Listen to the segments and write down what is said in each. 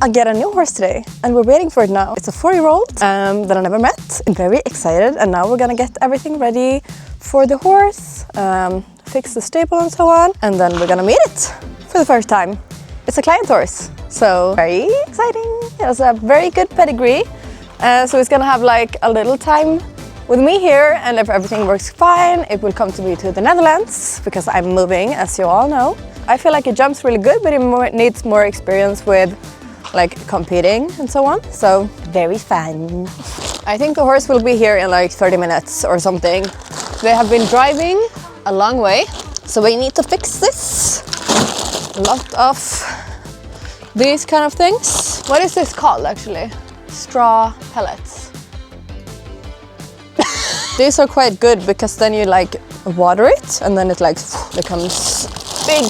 I get a new horse today and we're waiting for it now. It's a 4-year-old that I never met. I'm very excited, and now we're gonna get everything ready for the horse, fix the stable and so on, and then we're gonna meet it for the first time. It's a client horse, so very exciting. It has a very good pedigree, so it's gonna have like a little time with me here, and if everything works fine, it will come to me to the Netherlands because I'm moving, as you all know. I feel like it jumps really good, but it needs more experience with like competing and so on, so very fun. I think the horse will be here in like 30 minutes or something. They have been driving a long way, so we need to fix this. A lot of these kind of things. What is this called actually? Straw pellets. These are quite good because then you like water it and then it like becomes big.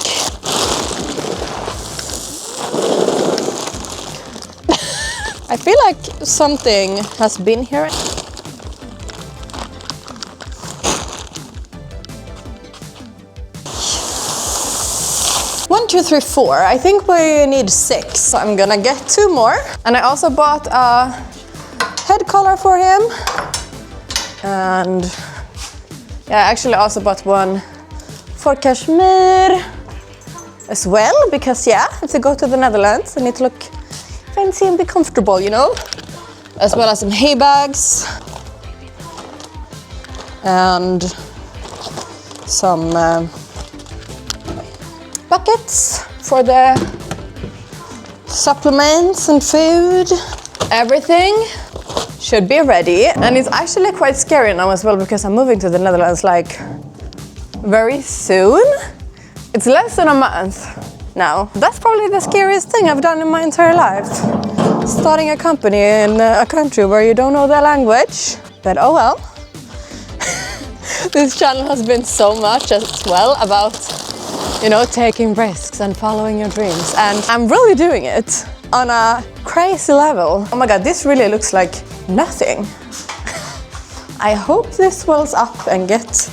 I feel like something has been here. 1, 2, 3, 4. I think we need 6. So I'm gonna get 2 more. And I also bought a head collar for him. And yeah, I actually also bought one for Kashmir as well, because yeah, if they go to the Netherlands, they need to look fancy and be comfortable, you know? As well as some hay bags and some buckets for the supplements and food. Everything should be ready, and it's actually quite scary now as well because I'm moving to the Netherlands like very soon. It's less than a month now. That's probably the scariest thing I've done in my entire life. Starting a company in a country where you don't know the language, but oh well. This channel has been so much as well about, you know, taking risks and following your dreams, and I'm really doing it on a crazy level. Oh my god, this really looks like nothing. I hope this swells up and gets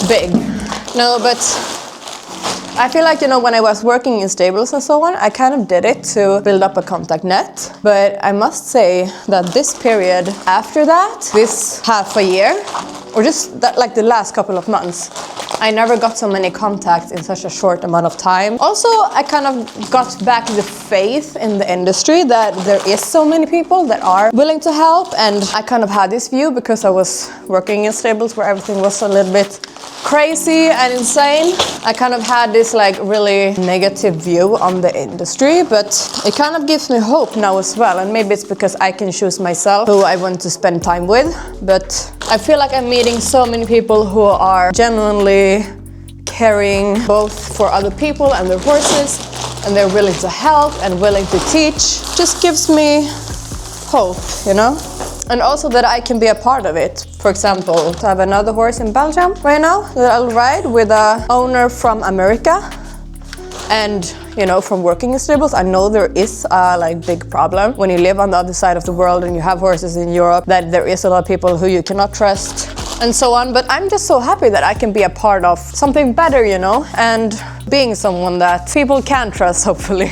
big. No, but I feel like, you know, when I was working in stables and so on, I kind of did it to build up a contact net. But I must say that this period after that, this half a year, or just that, like the last couple of months, I never got so many contacts in such a short amount of time. Also, I kind of got back the faith in the industry that there is so many people that are willing to help, and I kind of had this view because I was working in stables where everything was a little bit crazy and insane. I kind of had this like really negative view on the industry, but it kind of gives me hope now as well, and maybe it's because I can choose myself who I want to spend time with, but I feel like I'm meeting so many people who are genuinely caring both for other people and their horses, and they're willing to help and willing to teach. Just gives me hope, you know? And also that I can be a part of it. For example, to have another horse in Belgium right now that I'll ride with an owner from America. And, you know, from working in stables, I know there is a like big problem when you live on the other side of the world and you have horses in Europe, that there is a lot of people who you cannot trust and so on. But I'm just so happy that I can be a part of something better, you know, and being someone that people can trust, hopefully.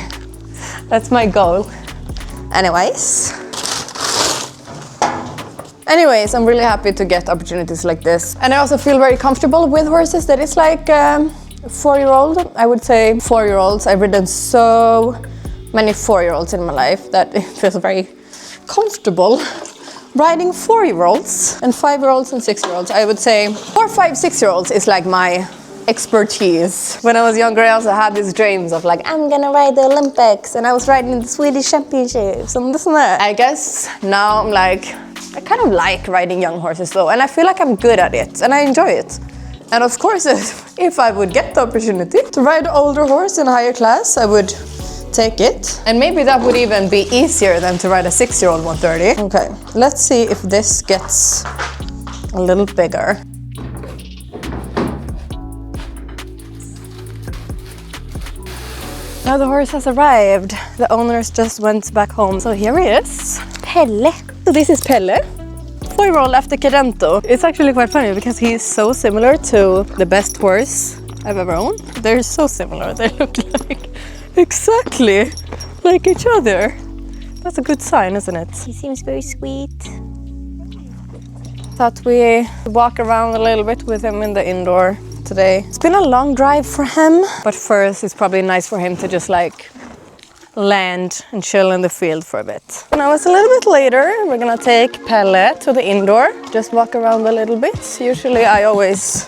That's my goal. Anyways, I'm really happy to get opportunities like this. And I also feel very comfortable with horses that is like 4-year-old. I would say 4-year-olds. I've ridden so many 4-year-olds in my life that it feels very comfortable riding 4-year-olds and 5-year-olds and 6-year-olds. I would say 4, 5, 6-year-olds is like my expertise. When I was younger, I also had these dreams of like, I'm gonna ride the Olympics, and I was riding the Swedish championships and this and that. I guess now I'm like, I kind of like riding young horses though, and I feel like I'm good at it and I enjoy it. And of course, if I would get the opportunity to ride an older horse in a higher class, I would take it. And maybe that would even be easier than to ride a 6-year-old 130. Okay, let's see if this gets a little bigger. Now the horse has arrived. The owners just went back home. So here he is, Pelle. So this is Pelle, 4-year-old after Cardento. It's actually quite funny because he's so similar to the best horse I've ever owned. They're so similar. They look like exactly like each other. That's a good sign, isn't it? He seems very sweet. Thought we walk around a little bit with him in the indoor today. It's been a long drive for him, but first it's probably nice for him to just like land and chill in the field for a bit. Now it's a little bit later. We're gonna take Pelle to the indoor, just walk around a little bit. Usually I always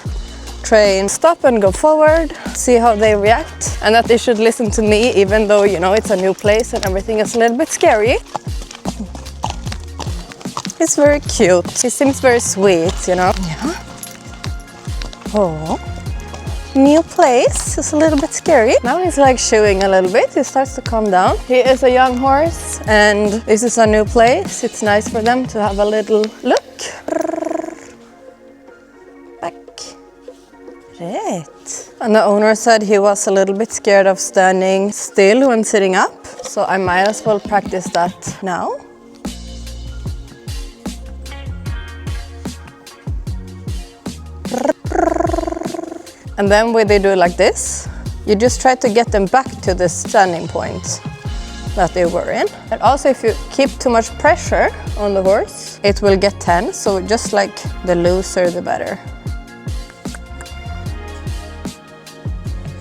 train stop and go forward, see how they react, and that they should listen to me even though, you know, it's a new place and everything is a little bit scary. He's very cute. He seems very sweet, you know. Yeah. Oh. New place. It's a little bit scary. Now he's like chewing a little bit. He starts to calm down. He is a young horse and this is a new place. It's nice for them to have a little look. Back. Right. And the owner said he was a little bit scared of standing still when sitting up. So I might as well practice that now. And then when they do it like this, you just try to get them back to the standing point that they were in. And also if you keep too much pressure on the horse, it will get tense. So just like the looser, the better.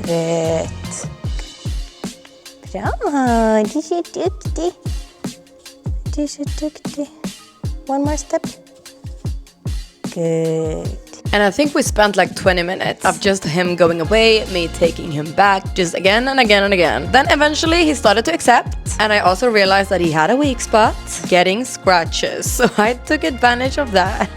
Rätt. Bra, du är så duktig. Du är så duktig. One more step. Good. And I think we spent like 20 minutes of just him going away, me taking him back, just again and again and again. Then eventually he started to accept. And I also realized that he had a weak spot, getting scratches. So I took advantage of that.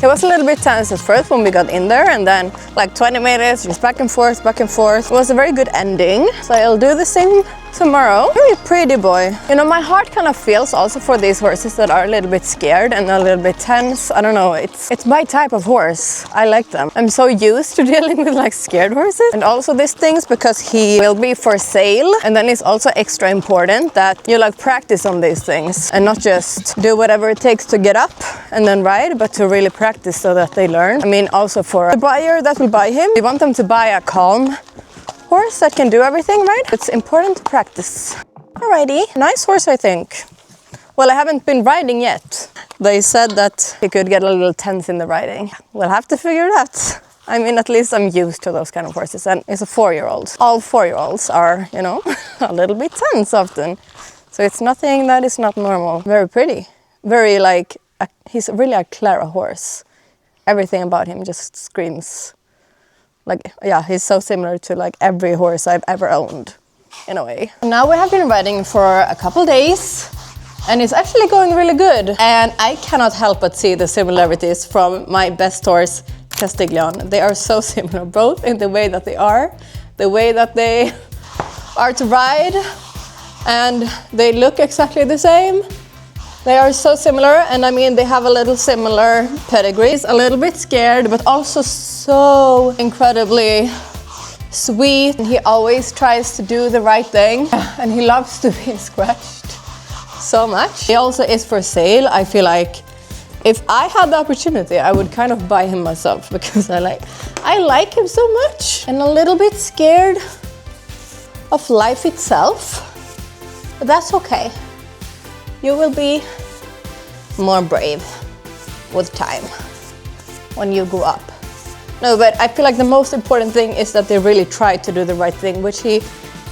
It was a little bit tense at first when we got in there, and then like 20 minutes, just back and forth, back and forth. It was a very good ending. So I'll do the same tomorrow. Very pretty boy. You know, my heart kind of feels also for these horses that are a little bit scared and a little bit tense. I don't know, it's my type of horse. I like them. I'm so used to dealing with like scared horses. And also these things because he will be for sale. And then it's also extra important that you like practice on these things and not just do whatever it takes to get up and then ride, but to really practice so that they learn. I mean, also for the buyer that will buy him, we want them to buy a calm horse that can do everything, right? It's important to practice. Alrighty, nice horse, I think. Well, I haven't been riding yet. They said that he could get a little tense in the riding. We'll have to figure that. I mean, at least I'm used to those kind of horses, and it's a 4-year-old. All 4-year-olds are, you know, a little bit tense often. So it's nothing that is not normal. Very pretty. Very like, he's really a Clara horse. Everything about him just screams. Like, yeah, he's so similar to like every horse I've ever owned, in a way. Now we have been riding for a couple days, and it's actually going really good. And I cannot help but see the similarities from my best horse, Castiglione. They are so similar, both in the way that they are to ride, and they look exactly the same. They are so similar, and I mean, they have a little similar pedigrees, a little bit scared, but also so incredibly sweet. He always tries to do the right thing, and he loves to be scratched so much. He also is for sale. I feel like if I had the opportunity, I would kind of buy him myself because I like him so much, and a little bit scared of life itself, but that's okay. You will be more brave with time when you grow up. No, but I feel like the most important thing is that they really try to do the right thing, which he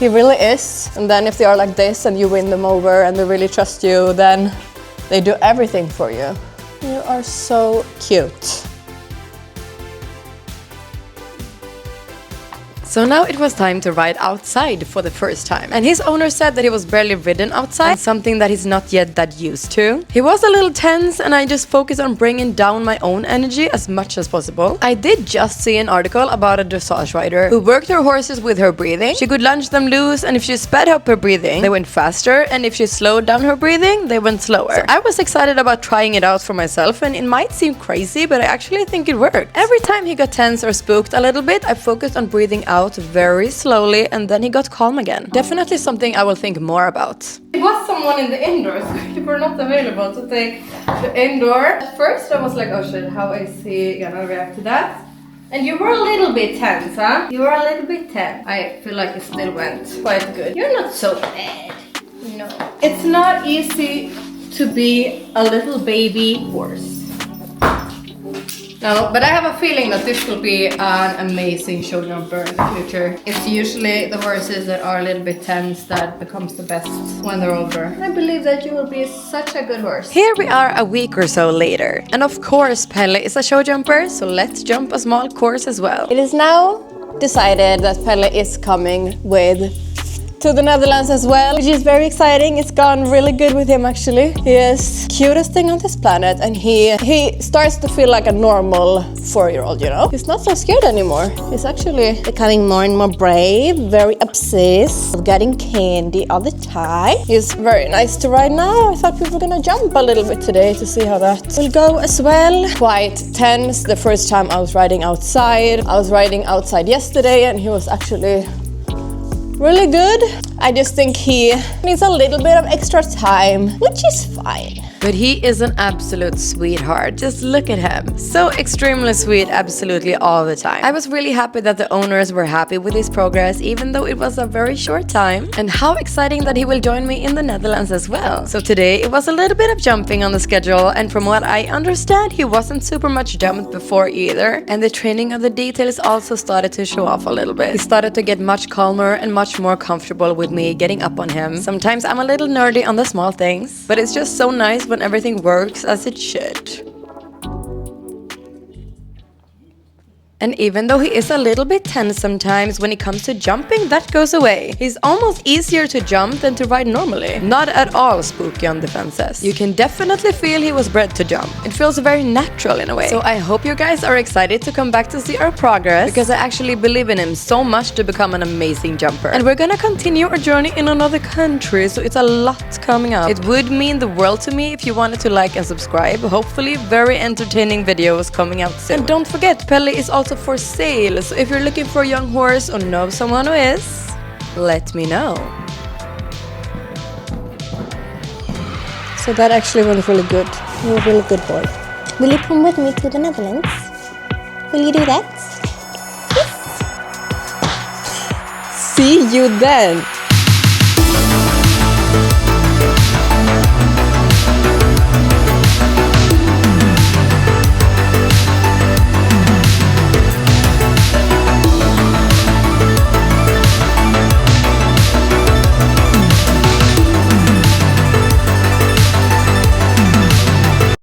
really is. And then if they are like this and you win them over and they really trust you, then they do everything for you. You are so cute. So now it was time to ride outside for the first time. And his owner said that he was barely ridden outside, something that he's not yet that used to. He was a little tense, and I just focused on bringing down my own energy as much as possible. I did just see an article about a dressage rider who worked her horses with her breathing. She could lunge them loose, and if she sped up her breathing, they went faster, and if she slowed down her breathing, they went slower. So I was excited about trying it out for myself, and it might seem crazy, but I actually think it worked. Every time he got tense or spooked a little bit, I focused on breathing out very slowly, and then he got calm again. Definitely something I will think more about. It was someone in the indoor, so you were not available to take the indoor. At first I was like, oh shit, how is he gonna react to that? And you were a little bit tense, huh? You were a little bit tense. I feel like it still went quite good. You're not so bad. No. It's not easy to be a little baby horse. No, but I have a feeling that this will be an amazing show jumper in the future. It's usually the horses that are a little bit tense that becomes the best when they're older. I believe that you will be such a good horse. Here we are a week or so later. And of course, Pelle is a show jumper, so let's jump a small course as well. It is now decided that Pelle is coming to the Netherlands as well, which is very exciting. It's gone really good with him actually. He is cutest thing on this planet, and he starts to feel like a normal 4-year-old, you know? He's not so scared anymore. He's actually becoming more and more brave, very obsessed, getting candy all the time. He's very nice to ride now. I thought we were gonna jump a little bit today to see how that will go as well. Quite tense the first time I was riding outside. I was riding outside yesterday and he was actually really good. I just think he needs a little bit of extra time, which is fine. But he is an absolute sweetheart. Just look at him. So extremely sweet, absolutely all the time. I was really happy that the owners were happy with his progress, even though it was a very short time. And how exciting that he will join me in the Netherlands as well. So today it was a little bit of jumping on the schedule, and from what I understand, he wasn't super much jumped before either. And the training of the details also started to show off a little bit. He started to get much calmer and much more comfortable with me getting up on him. Sometimes I'm a little nerdy on the small things, but it's just so nice when everything works as it should. And even though he is a little bit tense sometimes when it comes to jumping, that goes away. He's almost easier to jump than to ride normally. Not at all spooky on the fences. You can definitely feel he was bred to jump. It feels very natural in a way. So I hope you guys are excited to come back to see our progress, because I actually believe in him so much to become an amazing jumper. And we're gonna continue our journey in another country, so it's a lot coming up. It would mean the world to me if you wanted to like and subscribe. Hopefully very entertaining videos coming out soon. And don't forget, Pelle is also for sale, so if you're looking for a young horse or know someone who is, let me know. So that actually went really good. You're a really good boy. Will you come with me to the Netherlands? Will you do that? Yes. See you then.